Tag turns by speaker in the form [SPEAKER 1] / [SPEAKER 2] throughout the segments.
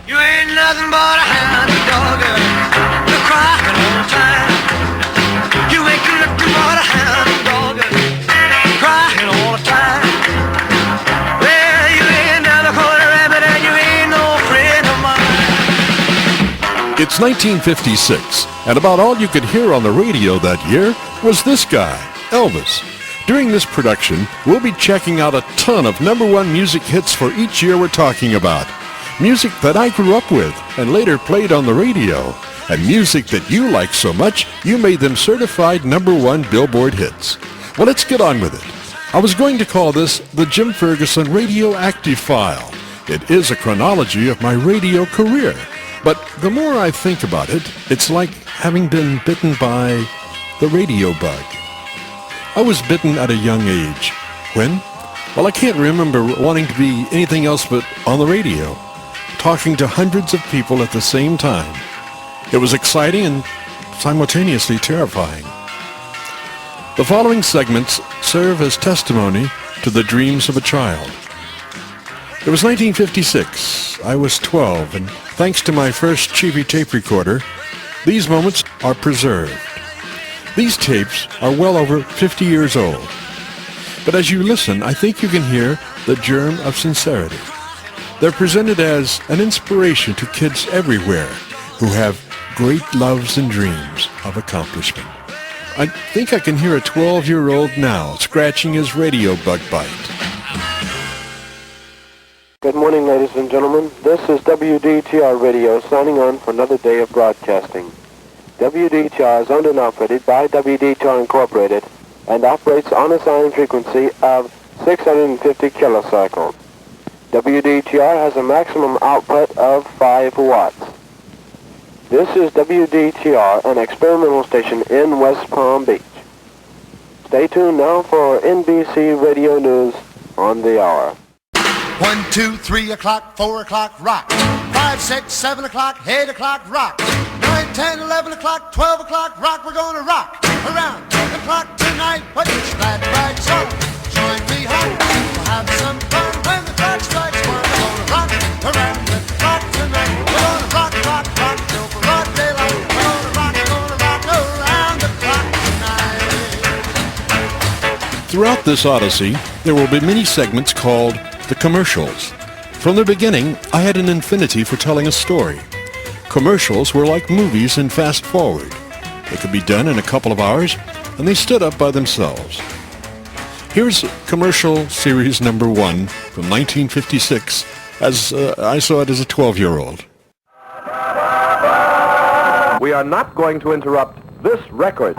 [SPEAKER 1] You ain't nothing but a hound dog. You're crying all the time. You ain't nothing but a hound dog. Crying all the time. Well, you ain't never caught a rabbit and you ain't no friend of mine.
[SPEAKER 2] It's 1956, and about all you could hear on the radio that year was this guy, Elvis. During this production, we'll be checking out a ton of #1 music hits for each year we're talking about. Music that I grew up with and later played on the radio. And music that you like so much, you made them certified #1 Billboard hits. Well, let's get on with it. I was going to call this the Jim Ferguson Radioactive File. It is a chronology of my radio career. But the more I think about it, it's like having been bitten by the radio bug. I was bitten at a young age. When? Well, I can't remember wanting to be anything else but on the radio, talking to hundreds of people at the same time. It was exciting and simultaneously terrifying. The following segments serve as testimony to the dreams of a child. It was 1956. I was 12, and thanks to my first cheapy tape recorder, these moments are preserved. These tapes are well over 50 years old. But as you listen, I think you can hear the germ of sincerity. They're presented as an inspiration to kids everywhere who have great loves and dreams of accomplishment. I think I can hear a 12-year-old now scratching his radio bug bite.
[SPEAKER 3] Good morning, ladies and gentlemen. This is WDTR Radio signing on for another day of broadcasting. WDTR is owned and operated by WDTR Incorporated and operates on a sign frequency of 650 kilocycles. WDTR has a maximum output of 5 watts. This is WDTR, an experimental station in West Palm Beach. Stay tuned now for NBC Radio News on the hour.
[SPEAKER 4] 1, 2, 3 o'clock, 4 o'clock, rock. 5, 6, 7 o'clock, 8 o'clock, rock. 9, 10, 11 o'clock, 12 o'clock, rock. We're gonna rock around the clock tonight. Put your glad rags on. Join me home. We'll have some fun when the clock strikes 1. We're gonna rock around the clock tonight. We're gonna rock, rock, rock till broad daylight. We're gonna rock around the clock tonight.
[SPEAKER 2] Throughout this odyssey, there will be many segments called the commercials. From the beginning, I had an affinity for telling a story. Commercials were like movies in fast forward. They could be done in a couple of hours, and they stood up by themselves. Here's commercial series #1 from 1956, as I saw it as a 12-year-old.
[SPEAKER 3] We are not going to interrupt this record.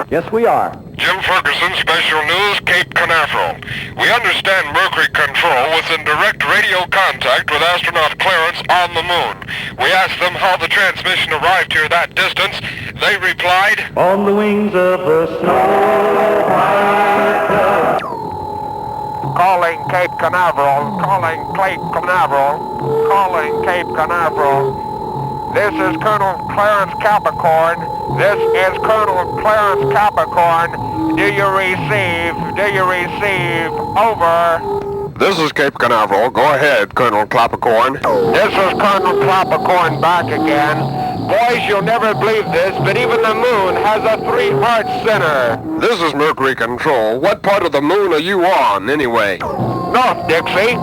[SPEAKER 3] Yes, we are.
[SPEAKER 5] Jim Ferguson, Special News, Cape Canaveral. We understand Mercury Control was in direct radio contact with astronaut Clarence on the moon. We asked them how the transmission arrived here that distance. They replied,
[SPEAKER 1] On the wings of the snow white dove.
[SPEAKER 5] calling Cape Canaveral, calling Cape Canaveral, calling Cape Canaveral. This is Colonel Clarence Capricorn. This is Colonel Clarence Capricorn. Do you receive? Do you receive? Over.
[SPEAKER 6] This is Cape Canaveral. Go ahead, Colonel Capricorn.
[SPEAKER 5] This is Colonel Capricorn back again. Boys, you'll never believe this, but even the moon has a 3-heart center.
[SPEAKER 6] This is Mercury Control. What part of the moon are you on, anyway?
[SPEAKER 5] North, Dixie.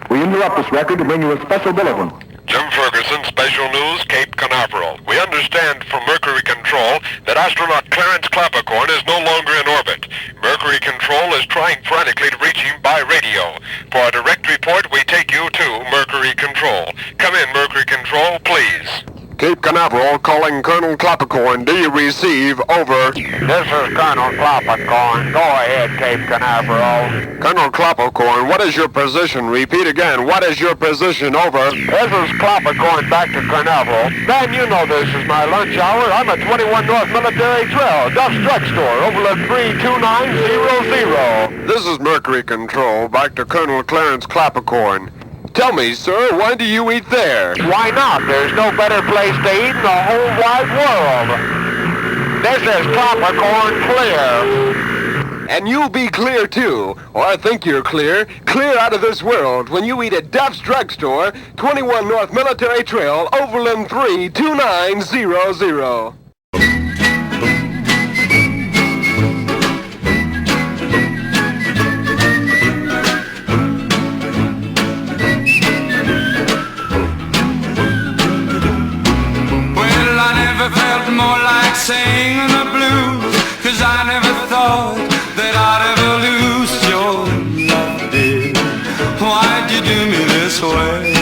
[SPEAKER 3] We interrupt this record to bring you a special bulletin.
[SPEAKER 5] Jim Ferguson, Special News, Cape Canaveral. We understand from Mercury Control that astronaut Clarence Capricorn is no longer in orbit. Mercury Control is trying frantically to reach him by radio. For a direct report, we take you to Mercury Control. Come in, Mercury Control, please.
[SPEAKER 6] Cape Canaveral calling Colonel Capricorn. Do you receive? Over.
[SPEAKER 5] This is Colonel Capricorn. Go ahead, Cape Canaveral.
[SPEAKER 6] Colonel Capricorn, what is your position? Repeat again. What is your position? Over.
[SPEAKER 5] This is Capricorn back to Canaveral. Man, you know this is my lunch hour. I'm at 21 North Military Trail, Duff's Drugstore, over at 32900.
[SPEAKER 6] This is Mercury Control. Back to Colonel Clarence Capricorn. Tell me, sir, when do you eat there?
[SPEAKER 5] Why not? There's no better place to eat in the whole wide world. This is Clappercorn Clear.
[SPEAKER 6] And you'll be clear too, or I think you're clear out of this world when you eat at Duff's Drugstore, 21 North Military Trail, Overland 3, 2900.
[SPEAKER 1] Well, I never felt more like singing the blues, 'cause I never thought that I'd ever lose your love, dear. Why'd you do me this way?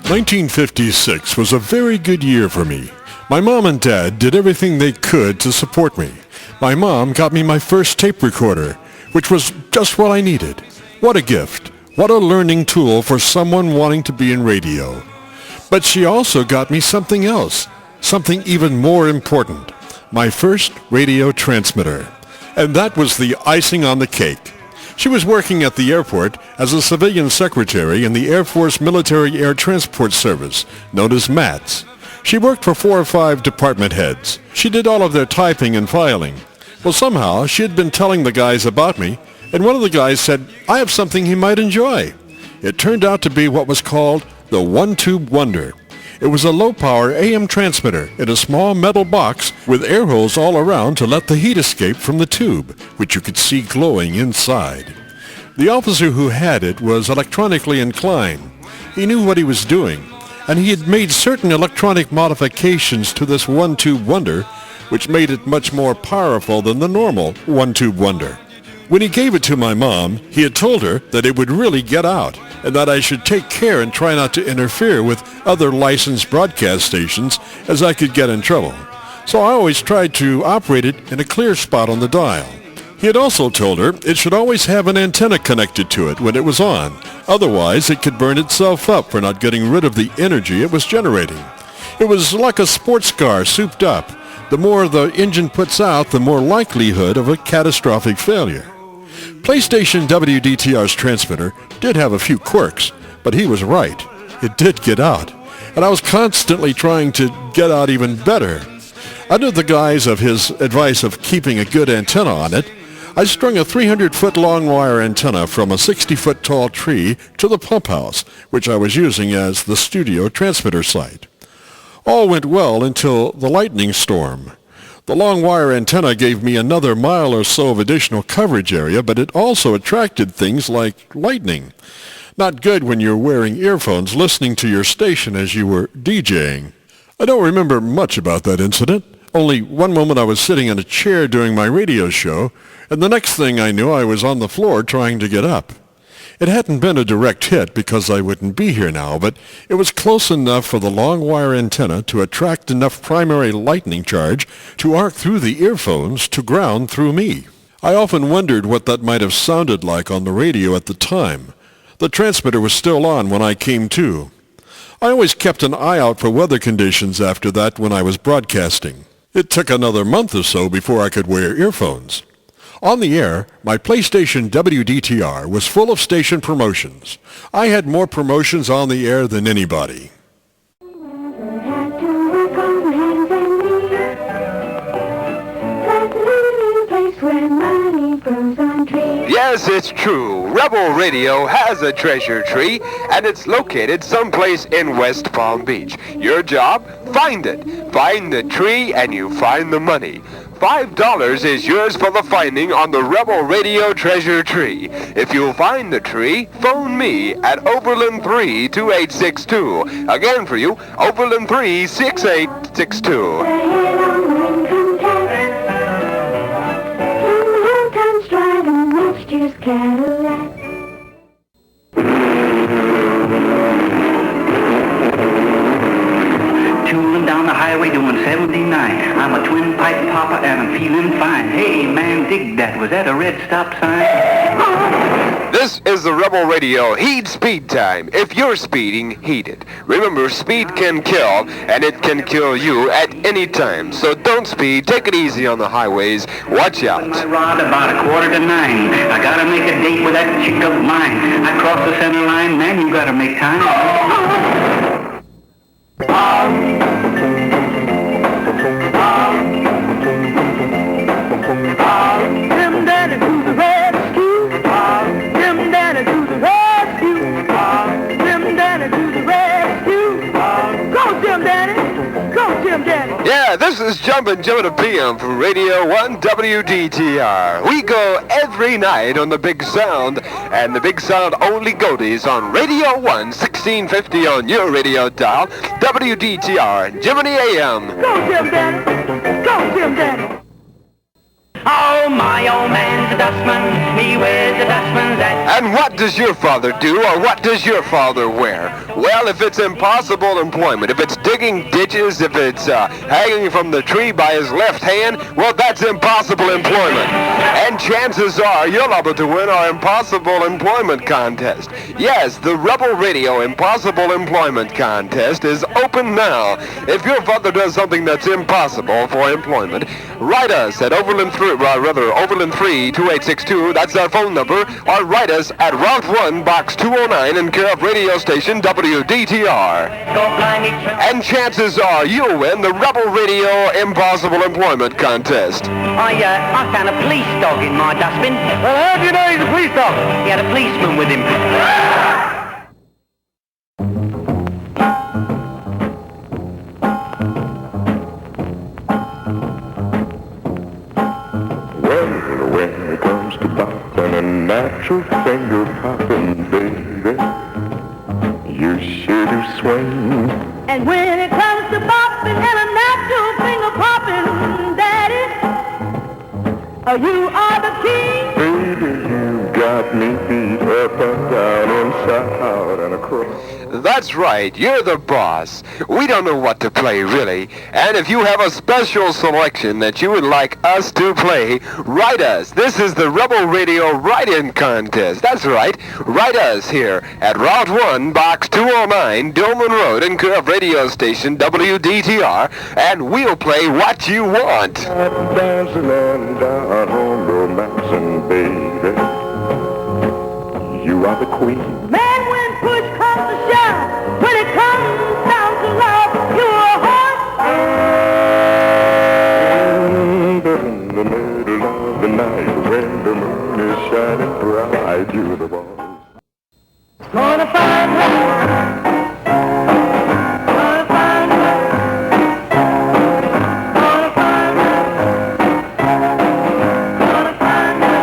[SPEAKER 2] 1956 was a very good year for me. My mom and dad did everything they could to support me. My mom got me my first tape recorder, which was just what I needed. What a gift. What a learning tool for someone wanting to be in radio. But she also got me something else, something even more important. My first radio transmitter. And that was the icing on the cake. She was working at the airport as a civilian secretary in the Air Force Military Air Transport Service, known as MATS. She worked for 4 or 5 department heads. She did all of their typing and filing. Well, somehow she had been telling the guys about me, and one of the guys said, I have something he might enjoy. It turned out to be what was called the one-tube wonder. It was a low-power AM transmitter in a small metal box with air holes all around to let the heat escape from the tube, which you could see glowing inside. The officer who had it was electronically inclined. He knew what he was doing, and he had made certain electronic modifications to this one-tube wonder, which made it much more powerful than the normal one-tube wonder. When he gave it to my mom, he had told her that it would really get out, and that I should take care and try not to interfere with other licensed broadcast stations, as I could get in trouble. So I always tried to operate it in a clear spot on the dial. He had also told her it should always have an antenna connected to it when it was on. Otherwise, it could burn itself up for not getting rid of the energy it was generating. It was like a sports car souped up. The more the engine puts out, the more likelihood of a catastrophic failure. PlayStation WDTR's transmitter did have a few quirks, but he was right. It did get out, and I was constantly trying to get out even better. Under the guise of his advice of keeping a good antenna on it, I strung a 300-foot long wire antenna from a 60-foot tall tree to the pump house, which I was using as the studio transmitter site. All went well until the lightning storm. The long wire antenna gave me another mile or so of additional coverage area, but it also attracted things like lightning. Not good when you're wearing earphones listening to your station as you were DJing. I don't remember much about that incident. Only one moment I was sitting in a chair doing my radio show, and the next thing I knew I was on the floor trying to get up. It hadn't been a direct hit because I wouldn't be here now, but it was close enough for the long wire antenna to attract enough primary lightning charge to arc through the earphones to ground through me. I often wondered what that might have sounded like on the radio at the time. The transmitter was still on when I came to. I always kept an eye out for weather conditions after that when I was broadcasting. It took another month or so before I could wear earphones. On the air, my PlayStation WDTR was full of station promotions. I had more promotions on the air than anybody.
[SPEAKER 6] Yes, it's true. Rebel Radio has a treasure tree, and it's located someplace in West Palm Beach. Your job? Find it. Find the tree, and you find the money. $5 is yours for the finding on the Rebel Radio treasure tree. If you find the tree, phone me at Overland 3 2862. Again for you, Overland 3 6862.
[SPEAKER 7] Tooling down the highway doing 79. I'm a twin pipe papa and I'm feeling fine. Hey man, dig that. Was that a red stop sign?
[SPEAKER 6] This is the Rebel Radio Heed Speed Time. If you're speeding, heed it. Remember, speed can kill, and it can kill you at any time. So don't speed. Take it easy on the highways. Watch out.
[SPEAKER 7] My rod about 8:45. I gotta make a date with that chick of mine. I cross the center line, man, you gotta make time.
[SPEAKER 1] Jim Daddy. Go, Jim Daddy.
[SPEAKER 6] Yeah, this is Jumpin' Joe to PM for Radio 1 WDTR. We go every night on the Big Sound, and the Big Sound only goes on Radio 1, 1650 on your radio dial, WDTR, Jiminy AM.
[SPEAKER 1] Go, Jim Daddy. Go, Jim Daddy.
[SPEAKER 7] Oh, my old man's a dustman. He wears a dustman's hat.
[SPEAKER 6] And what does your father do, or what does your father wear? Well, if it's impossible employment, if it's digging ditches, if it's hanging from the tree by his left hand, well, that's impossible employment. And chances are you're liable to win our Impossible Employment Contest. Yes, the Rebel Radio Impossible Employment Contest is open now. If your father does something that's impossible for employment, write us at Overland 3, Overland 3, 2862, that's our phone number, or write us at Route 1, Box 209, in care of radio station WDTR. And chances are you'll win the Rebel Radio Impossible Employment Contest.
[SPEAKER 7] I found a police dog in my dustbin.
[SPEAKER 6] Well, how do you know he's a police dog?
[SPEAKER 7] He had a policeman with him.
[SPEAKER 8] Well, when it comes to popping a natural finger popping, baby, you sure do swing.
[SPEAKER 1] And when it comes to bopping and a natural finger popping, Daddy, you are the king.
[SPEAKER 8] Baby, you got me beat up and down, inside out and across.
[SPEAKER 6] That's right, you're the boss. We don't know what to play, really. And if you have a special selection that you would like us to play, write us. This is the Rebel Radio Write-In Contest. That's right, write us here at Route 1, Box 209, Dillman Road, in care of radio station WDTR, and we'll play what you want.
[SPEAKER 8] Dancing and down on romancing, baby, you are the queen.
[SPEAKER 1] Man, when push comes to shove, when it comes down to love, you're a horse.
[SPEAKER 8] In the middle of the night, when the moon is shining bright, you're the boss.
[SPEAKER 1] Gonna find her. Gonna find her. Gonna find her. Gonna find her.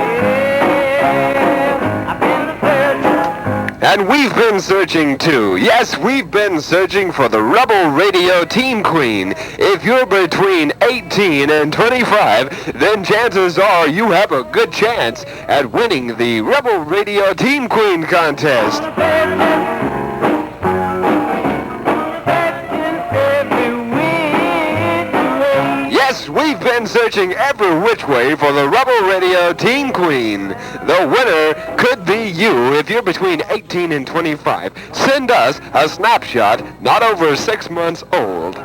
[SPEAKER 1] Yeah, I've been searching.
[SPEAKER 6] And we've been searching too. Yes, we've been searching for the Rebel Radio Team Queen. If you're between 18 and 25, then chances are you have a good chance at winning the Rebel Radio Team Queen contest. Yes, we've been searching every which way for the Rebel Radio Team Queen. The winner could be you if you're between 18 and 25. Send us a snapshot not over 6 months old.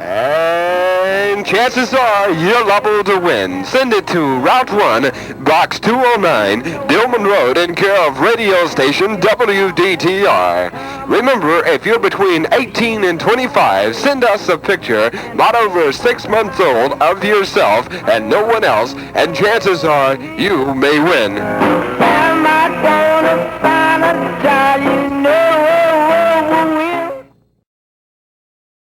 [SPEAKER 6] And chances are you're liable to win. Send it to Route 1, Box 209, Dillman Road, in care of radio station WDTR. Remember, if you're between 18 and 25, send us a picture not over 6 months old of yourself and no one else, and chances are you may win.
[SPEAKER 1] Am I gonna find a child you know?